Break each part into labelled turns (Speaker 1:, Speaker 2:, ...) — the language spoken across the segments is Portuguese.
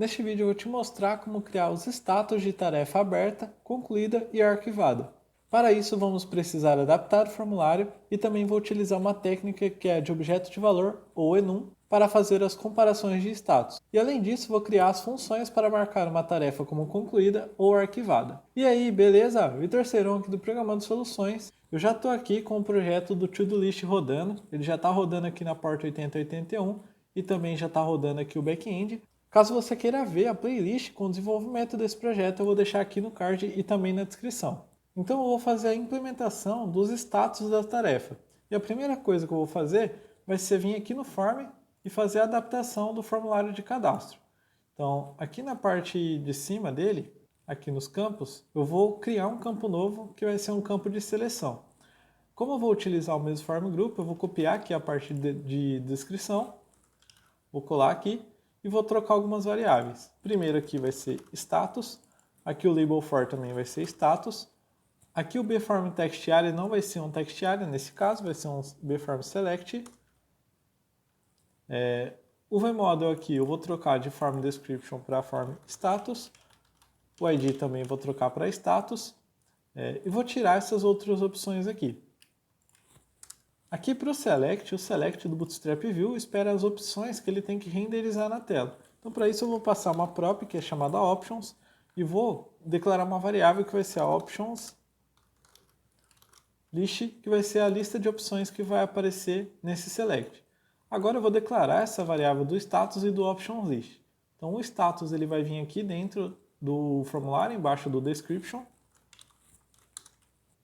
Speaker 1: Neste vídeo eu vou te mostrar como criar os status de tarefa aberta, concluída e arquivada. Para isso vamos precisar adaptar o formulário e também vou utilizar uma técnica que é de objeto de valor, ou enum, para fazer as comparações de status. E além disso vou criar as funções para marcar uma tarefa como concluída ou arquivada. E aí, beleza? Vitor Serão aqui do Programando Soluções. Eu já estou aqui com o projeto do To-Do List rodando, ele já está rodando aqui na porta 8081 e também já está rodando aqui o back-end. Caso você queira ver a playlist com o desenvolvimento desse projeto, eu vou deixar aqui no card e também na descrição. Então eu vou fazer a implementação dos status da tarefa. E a primeira coisa que eu vou fazer vai ser vir aqui no Form e fazer a adaptação do formulário de cadastro. Então, aqui na parte de cima dele, aqui nos campos, eu vou criar um campo novo que vai ser um campo de seleção. Como eu vou utilizar o mesmo Form Group, eu vou copiar aqui a parte de descrição, vou colar aqui e vou trocar algumas variáveis. Primeiro aqui vai ser status, aqui o label for também vai ser status, aqui o bform text area não vai ser um text area, nesse caso vai ser um bform select. O vmodel aqui eu vou trocar de form description para form status, o id também vou trocar para status, e vou tirar essas outras opções aqui. Aqui para o select do Bootstrap View espera as opções que ele tem que renderizar na tela. Então para isso eu vou passar uma prop que é chamada options e vou declarar uma variável que vai ser a options list, que vai ser a lista de opções que vai aparecer nesse select. Agora eu vou declarar essa variável do status e do options list. Então o status ele vai vir aqui dentro do formulário, embaixo do description.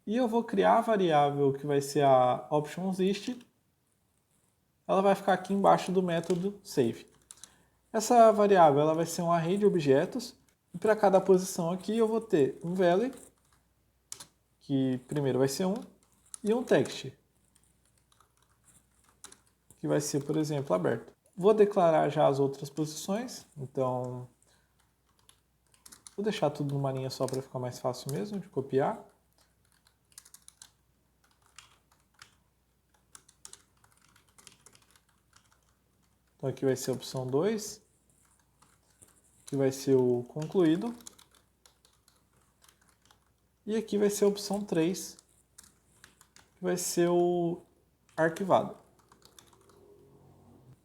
Speaker 1: E eu vou criar a variável que vai ser a optionsList. Ela vai ficar aqui embaixo do método save. Essa variável ela vai ser um array de objetos. E para cada posição aqui eu vou ter um value, que primeiro vai ser 1, e um text, que vai ser, por exemplo, aberto. Vou declarar já as outras posições. Então, vou deixar tudo numa linha só para ficar mais fácil mesmo de copiar. Então aqui vai ser a opção 2, que vai ser o concluído. E aqui vai ser a opção 3, que vai ser o arquivado.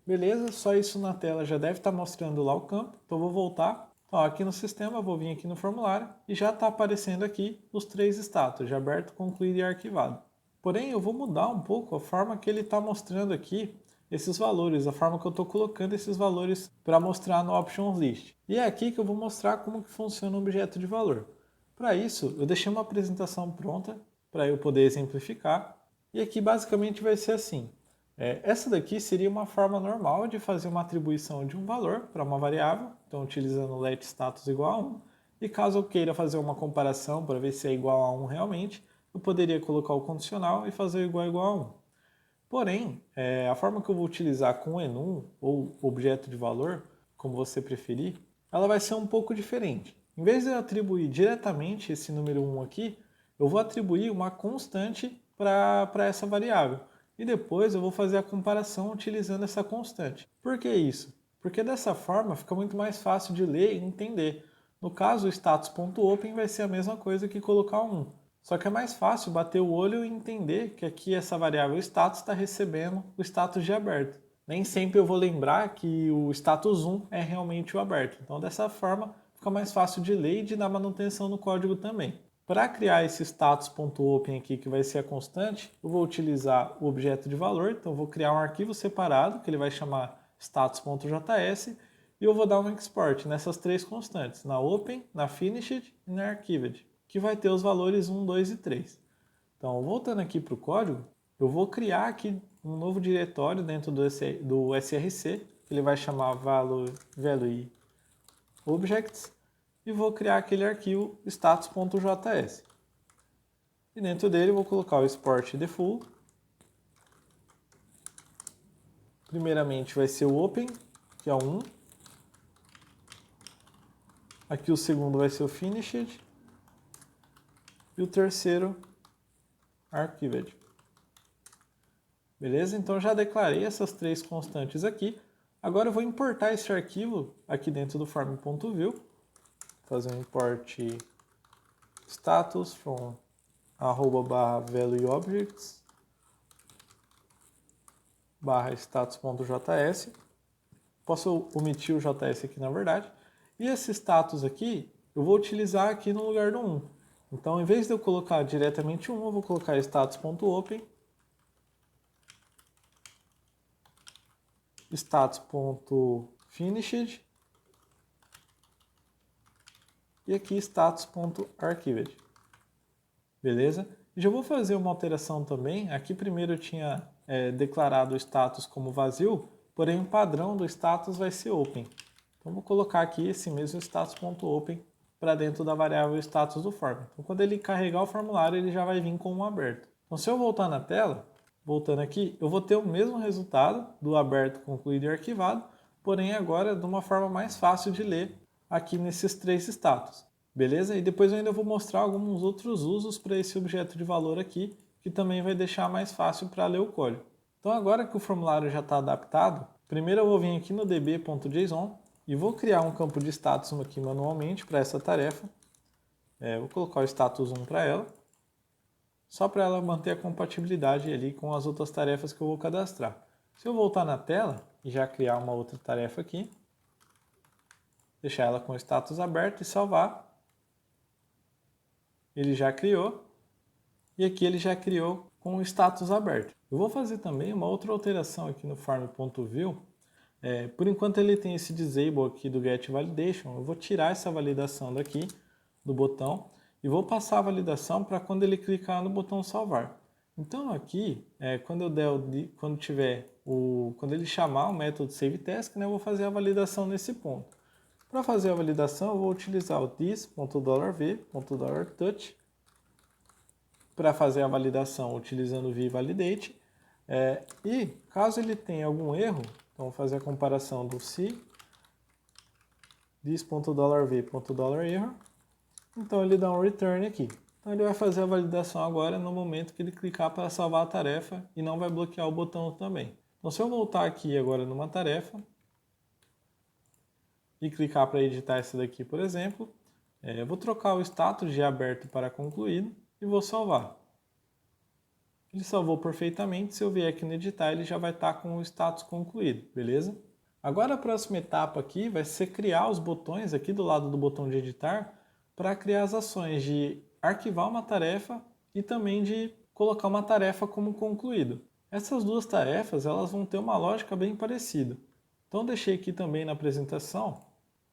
Speaker 1: Beleza, só isso na tela já deve estar mostrando lá o campo. Então eu vou voltar. Então, aqui no sistema, eu vou vir aqui no formulário e já está aparecendo aqui os 3 status, de aberto, concluído e arquivado. Porém, eu vou mudar um pouco a forma que ele está mostrando aqui esses valores, a forma que eu estou colocando esses valores para mostrar no Options List. E é aqui que eu vou mostrar como que funciona o objeto de valor. Para isso, eu deixei uma apresentação pronta para eu poder exemplificar. E aqui basicamente vai ser assim. Essa daqui seria uma forma normal de fazer uma atribuição de um valor para uma variável, então utilizando let status igual a 1. E caso eu queira fazer uma comparação para ver se é igual a 1 realmente, eu poderia colocar o condicional e fazer o igual a 1. Porém, a forma que eu vou utilizar com o enum, ou objeto de valor, como você preferir, ela vai ser um pouco diferente. Em vez de eu atribuir diretamente esse número 1 aqui, eu vou atribuir uma constante para essa variável. E depois eu vou fazer a comparação utilizando essa constante. Por que isso? Porque dessa forma fica muito mais fácil de ler e entender. No caso, o status.open vai ser a mesma coisa que colocar 1. Só que é mais fácil bater o olho e entender que aqui essa variável status está recebendo o status de aberto. Nem sempre eu vou lembrar que o status 1 é realmente o aberto. Então dessa forma fica mais fácil de ler e de dar manutenção no código também. Para criar esse status.open aqui, que vai ser a constante, eu vou utilizar o objeto de valor. Então eu vou criar um arquivo separado, que ele vai chamar status.js, e eu vou dar um export nessas 3 constantes, na open, na finished e na archived, que vai ter os valores 1, 2 e 3. Então, voltando aqui para o código, eu vou criar aqui um novo diretório dentro do src, que ele vai chamar value objects, e vou criar aquele arquivo status.js. E dentro dele eu vou colocar o export default. Primeiramente vai ser o open, que é o 1. Aqui o segundo vai ser o finished. E o terceiro, archived. Beleza? Então já declarei essas 3 constantes aqui. Agora eu vou importar esse arquivo aqui dentro do form.view, fazer um import status from @valueObjects /status.js. Posso omitir o JS aqui na verdade. E esse status aqui eu vou utilizar aqui no lugar do 1. Então, em vez de eu colocar diretamente 1, eu vou colocar status.open status.finished e aqui status.archived. Beleza? Já vou fazer uma alteração também. Aqui primeiro eu tinha declarado o status como vazio, porém o padrão do status vai ser open. Então vou colocar aqui esse mesmo status.open para dentro da variável status do form. Então quando ele carregar o formulário, ele já vai vir com um aberto. Então se eu voltar na tela, voltando aqui, eu vou ter o mesmo resultado do aberto, concluído e arquivado, porém agora de uma forma mais fácil de ler aqui nesses 3 status. Beleza? E depois eu ainda vou mostrar alguns outros usos para esse objeto de valor aqui, que também vai deixar mais fácil para ler o código. Então agora que o formulário já está adaptado, primeiro eu vou vir aqui no db.json e vou criar um campo de status aqui manualmente para essa tarefa. Vou colocar o status 1 para ela, só para ela manter a compatibilidade ali com as outras tarefas que eu vou cadastrar. Se eu voltar na tela e já criar uma outra tarefa aqui, deixar ela com o status aberto e salvar, ele já criou, e aqui ele já criou com o status aberto. Eu vou fazer também uma outra alteração aqui no form.view. Por enquanto ele tem esse disable aqui do getValidation, eu vou tirar essa validação daqui do botão e vou passar a validação para quando ele clicar no botão salvar. Então aqui, quando ele chamar o método saveTask, né, eu vou fazer a validação nesse ponto. Para fazer a validação, eu vou utilizar o this.$v.$touch para fazer a validação utilizando o vValidate. E caso ele tenha algum erro, então vou fazer a comparação do se this.$v.$error, então ele dá um return aqui. Então ele vai fazer a validação agora no momento que ele clicar para salvar a tarefa e não vai bloquear o botão também. Então se eu voltar aqui agora numa tarefa e clicar para editar essa daqui, por exemplo, eu vou trocar o status de aberto para concluído e vou salvar. Ele salvou perfeitamente, se eu vier aqui no editar, ele já vai estar com o status concluído, beleza? Agora a próxima etapa aqui vai ser criar os botões aqui do lado do botão de editar para criar as ações de arquivar uma tarefa e também de colocar uma tarefa como concluído. Essas duas tarefas elas vão ter uma lógica bem parecida. Então deixei aqui também na apresentação,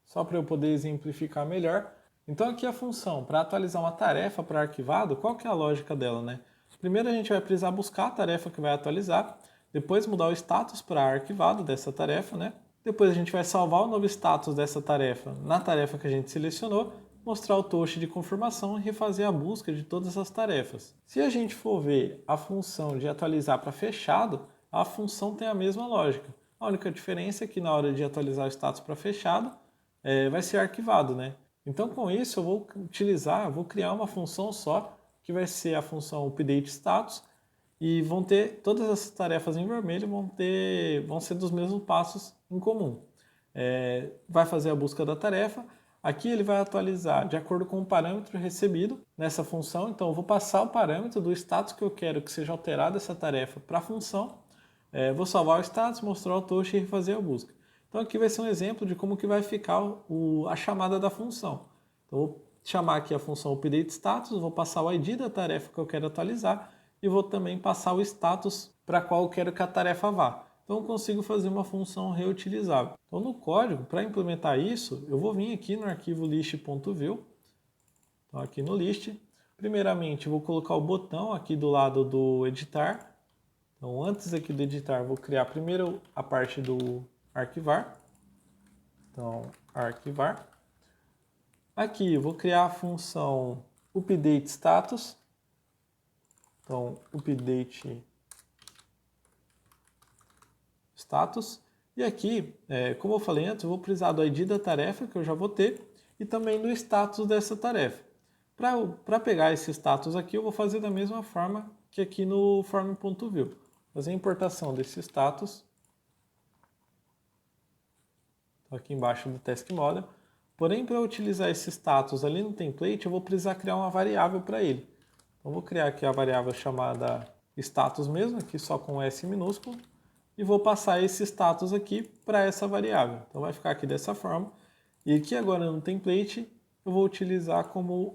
Speaker 1: só para eu poder exemplificar melhor. Então aqui a função para atualizar uma tarefa para arquivado, qual que é a lógica dela, né? Primeiro a gente vai precisar buscar a tarefa que vai atualizar, depois mudar o status para arquivado dessa tarefa, né? Depois a gente vai salvar o novo status dessa tarefa na tarefa que a gente selecionou, mostrar o touch de confirmação e refazer a busca de todas as tarefas. Se a gente for ver a função de atualizar para fechado, a função tem a mesma lógica. A única diferença é que na hora de atualizar o status para fechado, vai ser arquivado, né? Então com isso eu vou criar uma função só, que vai ser a função updateStatus, e vão ter todas essas tarefas em vermelho vão ser dos mesmos passos em comum. Vai fazer a busca da tarefa, aqui ele vai atualizar de acordo com o parâmetro recebido nessa função, então eu vou passar o parâmetro do status que eu quero que seja alterado essa tarefa para a função, vou salvar o status, mostrar o touch e refazer a busca. Então aqui vai ser um exemplo de como que vai ficar a chamada da função. Então vou chamar aqui a função updateStatus, vou passar o ID da tarefa que eu quero atualizar e vou também passar o status para qual eu quero que a tarefa vá. Então eu consigo fazer uma função reutilizável. Então no código, para implementar isso, eu vou vir aqui no arquivo list.view, então aqui no list, primeiramente eu vou colocar o botão aqui do lado do editar. Então antes aqui do editar, vou criar primeiro a parte do arquivar. Então arquivar. Aqui eu vou criar a função updateStatus. Então updateStatus. E aqui, como eu falei antes, eu vou precisar do ID da tarefa que eu já vou ter e também do status dessa tarefa. Para pegar esse status aqui, eu vou fazer da mesma forma que aqui no form.view. Fazer a importação desse status aqui embaixo do Task Model. Porém, para eu utilizar esse status ali no template, eu vou precisar criar uma variável para ele. Então, vou criar aqui a variável chamada status mesmo, aqui só com S minúsculo, e vou passar esse status aqui para essa variável. Então, vai ficar aqui dessa forma. E aqui agora no template, eu vou utilizar como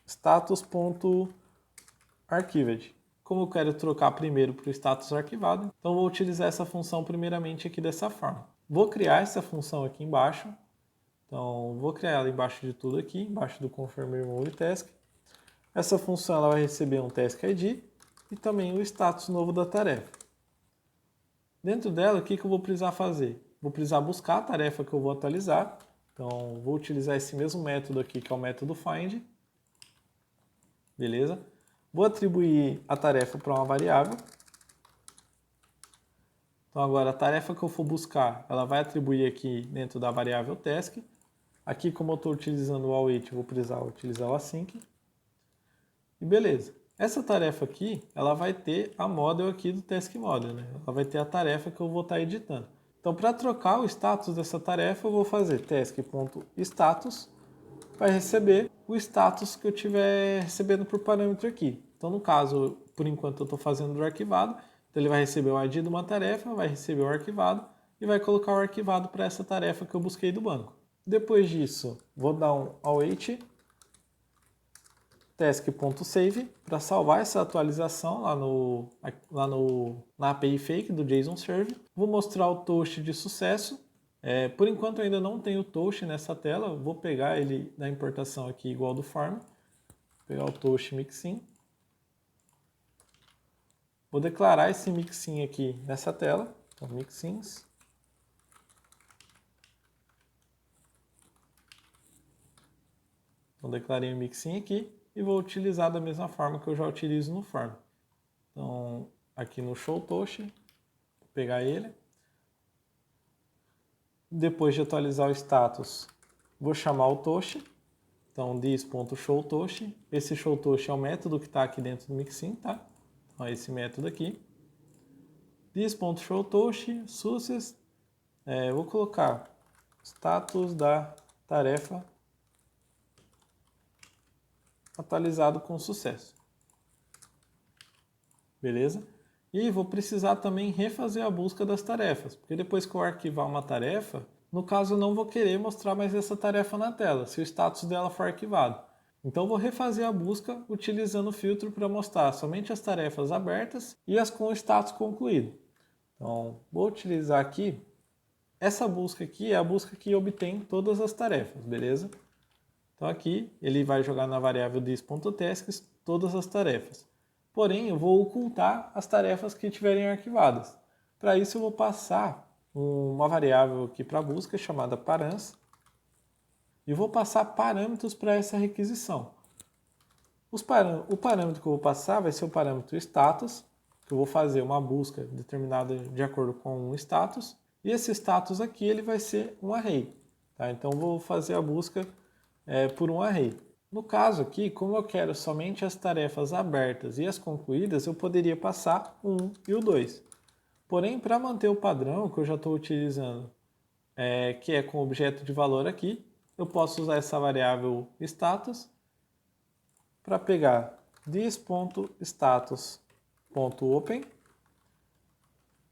Speaker 1: status.archived. Como eu quero trocar primeiro para o status arquivado, então vou utilizar essa função primeiramente aqui dessa forma. Vou criar essa função aqui embaixo. Então, vou criar ela embaixo de tudo aqui, embaixo do confirm remove task. Essa função ela vai receber um task ID e também o status novo da tarefa. Dentro dela, o que eu vou precisar fazer? Vou precisar buscar a tarefa que eu vou atualizar. Então, vou utilizar esse mesmo método aqui, que é o método find. Beleza? Vou atribuir a tarefa para uma variável. Então, agora a tarefa que eu for buscar, ela vai atribuir aqui dentro da variável task. Aqui, como eu estou utilizando o await, eu vou precisar utilizar o async. E beleza. Essa tarefa aqui, ela vai ter a model aqui do task model, né? Ela vai ter a tarefa que eu vou estar editando. Então, para trocar o status dessa tarefa, eu vou fazer task.status vai receber o status que eu estiver recebendo por parâmetro aqui. Então, no caso, por enquanto eu estou fazendo o arquivado, então ele vai receber o ID de uma tarefa, vai receber o arquivado e vai colocar o arquivado para essa tarefa que eu busquei do banco. Depois disso, vou dar um await task.save para salvar essa atualização na API fake do JSON Server. Vou mostrar o toast de sucesso. Por enquanto eu ainda não tenho o toast nessa tela, vou pegar ele da importação aqui igual do form. Vou pegar o toast mixin. Vou declarar esse mixin aqui nessa tela. Então, mixins. Então, declarei o mixin aqui e vou utilizar da mesma forma que eu já utilizo no form. Então, aqui no show toast, vou pegar ele. Depois de atualizar o status, vou chamar o toast. Então, this.showToast. Esse showToast é o método que está aqui dentro do mixin, tá? Então, é esse método aqui. This.showToast, success. Vou colocar status da tarefa atualizado com sucesso. Beleza? E vou precisar também refazer a busca das tarefas, porque depois que eu arquivar uma tarefa, no caso eu não vou querer mostrar mais essa tarefa na tela, se o status dela for arquivado. Então vou refazer a busca utilizando o filtro para mostrar somente as tarefas abertas e as com o status concluído. Então vou utilizar aqui, essa busca aqui é a busca que obtém todas as tarefas, beleza? Então aqui ele vai jogar na variável this.tasks todas as tarefas. Porém, eu vou ocultar as tarefas que estiverem arquivadas. Para isso, eu vou passar uma variável aqui para busca chamada params e vou passar parâmetros para essa requisição. O parâmetro que eu vou passar vai ser o parâmetro status, que eu vou fazer uma busca determinada de acordo com um status, e esse status aqui ele vai ser um array. Tá? Então, eu vou fazer a busca por um array. No caso aqui, como eu quero somente as tarefas abertas e as concluídas, eu poderia passar o 1 e o 2. Porém, para manter o padrão que eu já estou utilizando, que é com objeto de valor aqui, eu posso usar essa variável status para pegar this.status.open.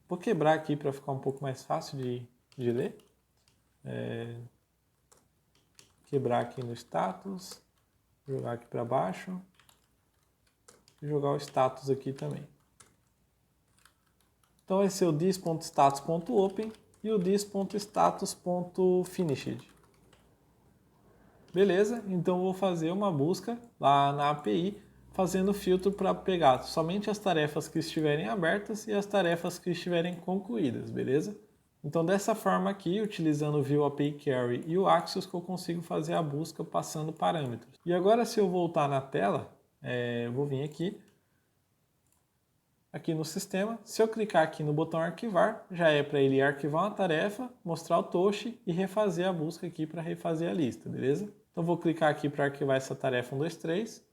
Speaker 1: Vou quebrar aqui para ficar um pouco mais fácil de ler. Quebrar aqui no status. Jogar aqui para baixo e jogar o status aqui também. Então vai ser o this.status.open e o this.status.finished. Beleza? Então eu vou fazer uma busca lá na API, fazendo filtro para pegar somente as tarefas que estiverem abertas e as tarefas que estiverem concluídas, beleza? Então dessa forma aqui, utilizando o View API Query e o Axios, que eu consigo fazer a busca passando parâmetros. E agora se eu voltar na tela, eu vou vir aqui no sistema, se eu clicar aqui no botão arquivar, já é para ele arquivar uma tarefa, mostrar o toast e refazer a busca aqui para refazer a lista, beleza? Então vou clicar aqui para arquivar essa tarefa 1, 2, 3.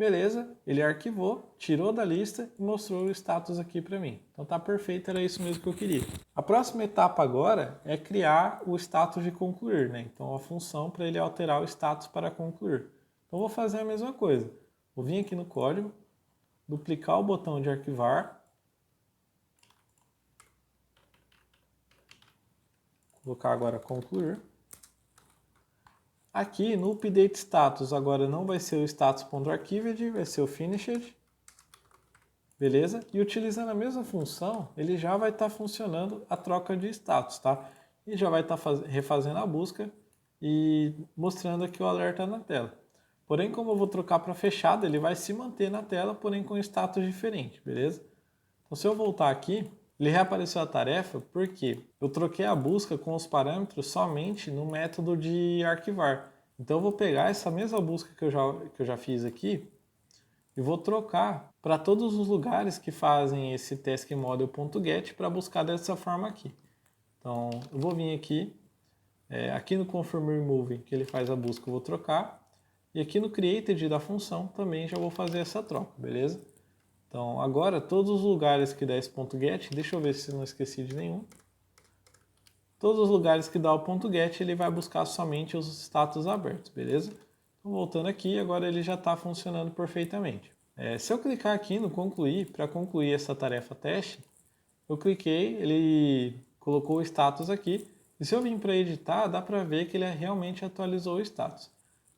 Speaker 1: Beleza, ele arquivou, tirou da lista e mostrou o status aqui para mim. Então tá perfeito, era isso mesmo que eu queria. A próxima etapa agora é criar o status de concluir, né? Então a função para ele alterar o status para concluir. Então vou fazer a mesma coisa. Vou vir aqui no código, duplicar o botão de arquivar, colocar agora concluir. Aqui no update status agora não vai ser o status.archived, vai ser o finished. Beleza? E utilizando a mesma função, ele já vai estar funcionando a troca de status, tá? E já vai estar refazendo a busca e mostrando aqui o alerta na tela. Porém, como eu vou trocar para fechado, ele vai se manter na tela, porém com status diferente, beleza? Então, se eu voltar aqui, ele reapareceu a tarefa porque eu troquei a busca com os parâmetros somente no método de arquivar. Então eu vou pegar essa mesma busca que eu já fiz aqui e vou trocar para todos os lugares que fazem esse taskModel.get para buscar dessa forma aqui. Então eu vou vir aqui, aqui no Confirm Remove, que ele faz a busca, eu vou trocar. E aqui no Created da função também já vou fazer essa troca, beleza? Então, agora, todos os lugares que dá esse .get, deixa eu ver se não esqueci de nenhum. Todos os lugares que dá o .get, ele vai buscar somente os status abertos, beleza? Então, voltando aqui, agora ele já está funcionando perfeitamente. Se eu clicar aqui no concluir, para concluir essa tarefa teste, eu cliquei, ele colocou o status aqui, e se eu vir para editar, dá para ver que ele realmente atualizou o status.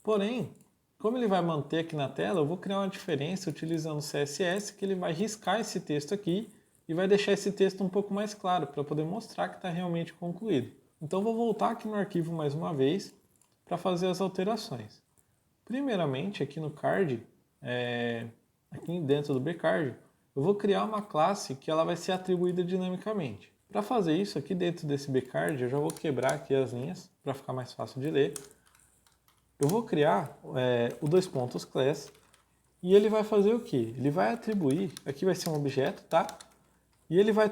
Speaker 1: Porém, como ele vai manter aqui na tela, eu vou criar uma diferença utilizando o CSS, que ele vai riscar esse texto aqui e vai deixar esse texto um pouco mais claro, para poder mostrar que está realmente concluído. Então vou voltar aqui no arquivo mais uma vez para fazer as alterações. Primeiramente, aqui no card, aqui dentro do bcard, eu vou criar uma classe que ela vai ser atribuída dinamicamente. Para fazer isso, aqui dentro desse bcard, eu já vou quebrar aqui as linhas para ficar mais fácil de ler. Eu vou criar o class e ele vai fazer o que? Ele vai atribuir, aqui vai ser um objeto, tá? E ele vai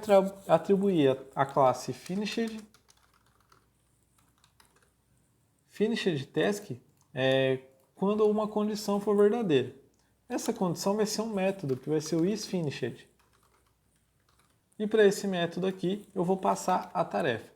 Speaker 1: atribuir a classe finished task quando uma condição for verdadeira. Essa condição vai ser um método que vai ser o isFinished. E para esse método aqui eu vou passar a tarefa.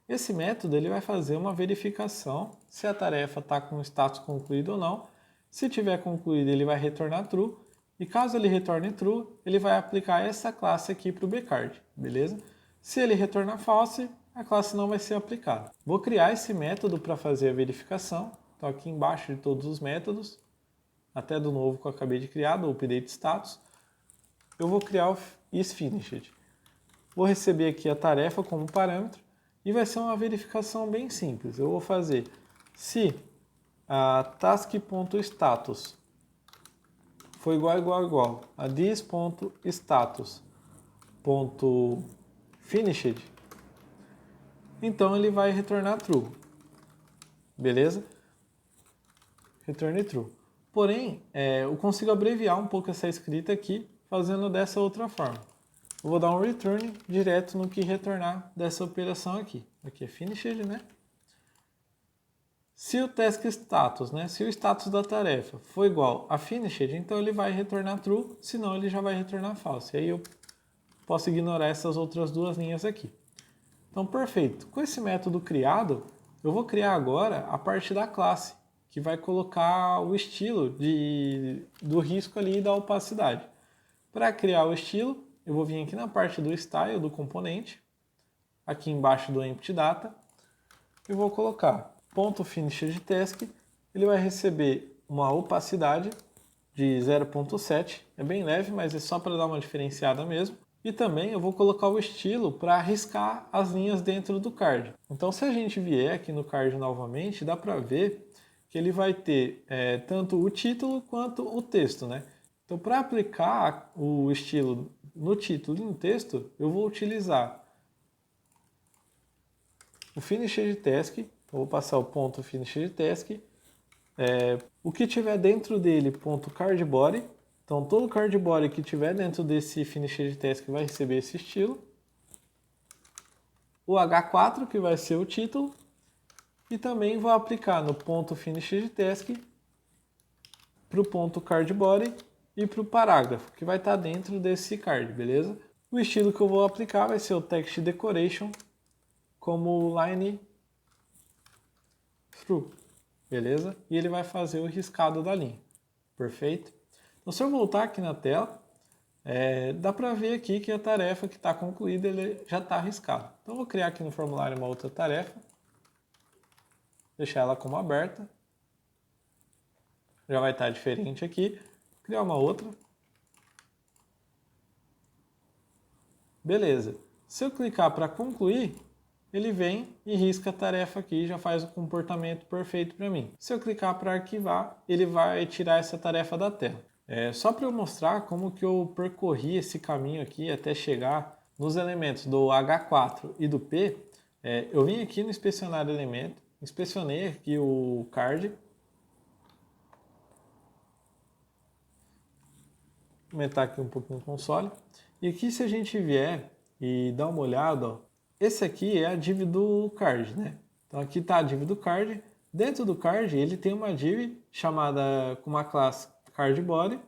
Speaker 1: Esse método ele vai fazer uma verificação se a tarefa está com o status concluído ou não. Se tiver concluído, ele vai retornar true. E caso ele retorne true, ele vai aplicar essa classe aqui para o bcard, beleza? Se ele retornar false, a classe não vai ser aplicada. Vou criar esse método para fazer a verificação. Então aqui embaixo de todos os métodos, até do novo que eu acabei de criar, do update status, eu vou criar o isFinished. Vou receber aqui a tarefa como parâmetro. E vai ser uma verificação bem simples. Eu vou fazer se a task.status for igual a this.status.finished, então ele vai retornar true. Beleza? Returne true. Porém, eu consigo abreviar um pouco essa escrita aqui, fazendo dessa outra forma. Eu vou dar um return direto no que retornar dessa operação aqui. Aqui é finished, né? Se o task status, né? Se o status da tarefa for igual a finished, então ele vai retornar true, senão ele já vai retornar false. E aí eu posso ignorar essas outras duas linhas aqui. Então, perfeito. Com esse método criado, eu vou criar agora a parte da classe, que vai colocar o estilo do risco ali e da opacidade. Para criar o estilo, eu vou vir aqui na parte do style do componente, aqui embaixo do empty data, e vou colocar .finishedTask, ele vai receber uma opacidade de 0.7, é bem leve, mas é só para dar uma diferenciada mesmo. E também eu vou colocar o estilo para arriscar as linhas dentro do card. Então se a gente vier aqui no card novamente, dá para ver que ele vai ter tanto o título quanto o texto, né? Então para aplicar o estilo no título e no texto, eu vou utilizar o finishedTask, vou passar o ponto finishedTask, o que tiver dentro dele, ponto cardBody, então todo cardBody que tiver dentro desse finishedTask vai receber esse estilo, o H4 que vai ser o título, e também vou aplicar no ponto finishedTask para o ponto card body e para o parágrafo, que vai estar dentro desse card, beleza? O estilo que eu vou aplicar vai ser o Text Decoration como line through, beleza? E ele vai fazer o riscado da linha, perfeito? Então, se eu voltar aqui na tela, dá para ver aqui que a tarefa que está concluída ele já está riscada. Então, eu vou criar aqui no formulário uma outra tarefa, deixar ela como aberta, já vai estar diferente aqui, criar uma outra. Beleza. Se eu clicar para concluir, ele vem e risca a tarefa aqui e já faz o comportamento perfeito para mim. Se eu clicar para arquivar, ele vai tirar essa tarefa da tela. Só para eu mostrar como que eu percorri esse caminho aqui até chegar nos elementos do H4 e do P, eu vim aqui no inspecionar elemento, inspecionei aqui o card, vou aumentar aqui um pouquinho o console. E aqui, se a gente vier e dar uma olhada, ó, esse aqui é a div do card, né? Então aqui está a div do card. Dentro do card ele tem uma div chamada com uma classe cardBody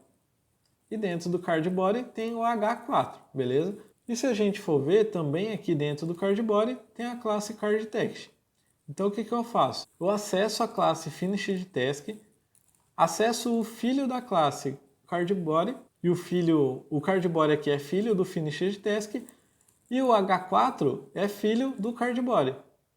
Speaker 1: e dentro do cardBody tem o H4, beleza? E se a gente for ver, também aqui dentro do cardBody tem a classe cardText. Então o que eu faço? Eu acesso a classe finishedTask, acesso o filho da classe cardBody, e o cardBody aqui é filho do finishedTask, e o H4 é filho do cardBody,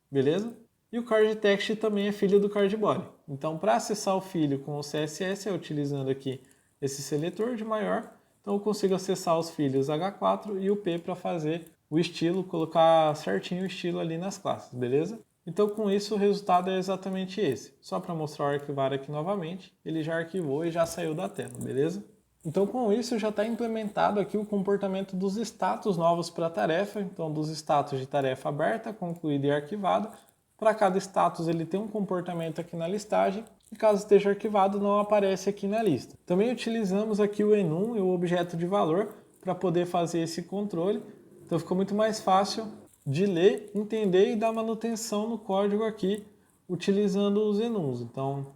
Speaker 1: beleza? E o cardText também é filho do cardBody. Então, para acessar o filho com o CSS, utilizando aqui esse seletor de maior, então eu consigo acessar os filhos H4 e o P para fazer o estilo, colocar certinho o estilo ali nas classes, beleza? Então, com isso, o resultado é exatamente esse. Só para mostrar o arquivar aqui novamente, ele já arquivou e já saiu da tela, beleza? Então, com isso, já está implementado aqui o comportamento dos status novos para a tarefa. Então, dos status de tarefa aberta, concluída e arquivada. Para cada status, ele tem um comportamento aqui na listagem. E caso esteja arquivado, não aparece aqui na lista. Também utilizamos aqui o enum e o objeto de valor para poder fazer esse controle. Então, ficou muito mais fácil de ler, entender e dar manutenção no código aqui, utilizando os enums. Então,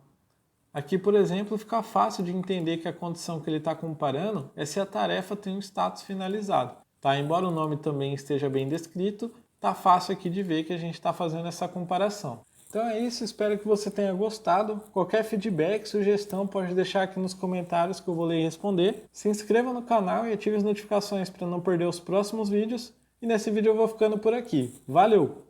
Speaker 1: aqui, por exemplo, fica fácil de entender que a condição que ele está comparando é se a tarefa tem um status finalizado. Tá? Embora o nome também esteja bem descrito, está fácil aqui de ver que a gente está fazendo essa comparação. Então é isso, espero que você tenha gostado. Qualquer feedback, sugestão, pode deixar aqui nos comentários que eu vou ler e responder. Se inscreva no canal e ative as notificações para não perder os próximos vídeos. E nesse vídeo eu vou ficando por aqui. Valeu!